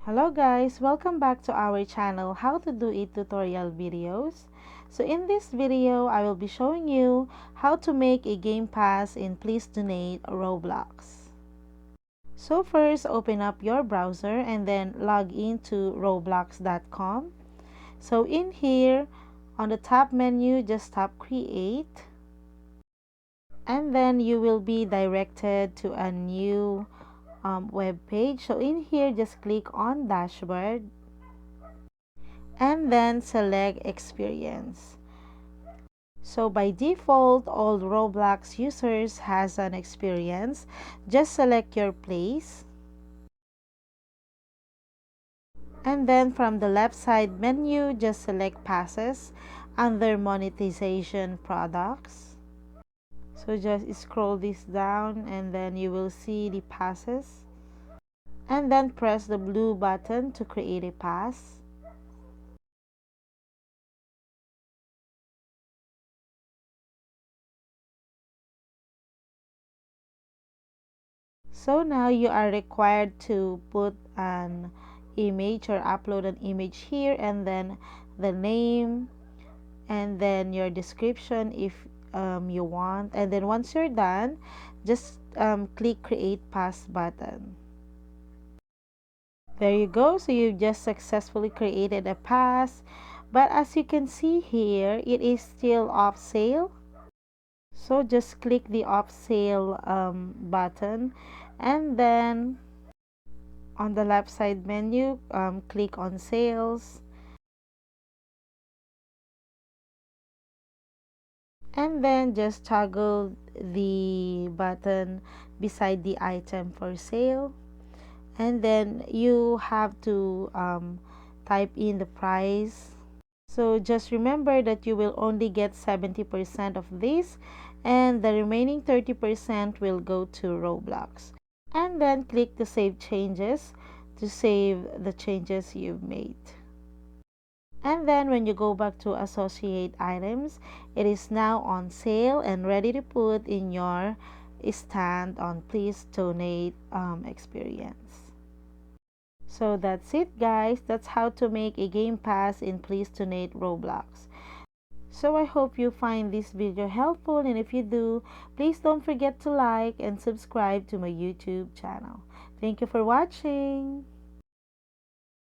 Hello guys, welcome back to our channel How to Do It tutorial videos. So in this video, I will be showing you how to make a game pass in Please Donate Roblox. So first, open up your browser and then log into roblox.com. So in here, on the top menu, just tap Create. And then you will be directed to a new web page. So in here, just click on Dashboard and then select experience. So by default, all Roblox users has an experience. Just select your place. And then from the left side menu, just select passes under monetization products. So just scroll this down and then you will see the passes. And then press the blue button to create a pass. So now you are required to put an image or upload an image here, and then the name, and then your description if you want. And then once you're done, just click create pass button. There you go. So you just successfully created a pass, but as you can see here, it is still off sale. So just click the off sale button, and then on the left side menu, click on sales, and then just toggle the button beside the item for sale, and then you have to type in the price. So just remember that you will only get 70% of this, and the remaining 30% will go to Roblox. And then click to save changes to save the changes you've made. And then when you go back to associate items, it is now on sale and ready to put in your stand on Please Donate experience. So that's it guys. That's how to make a game pass in Please Donate Roblox. So I hope you find this video helpful, and if you do, please don't forget to like and subscribe to my YouTube channel. Thank you for watching.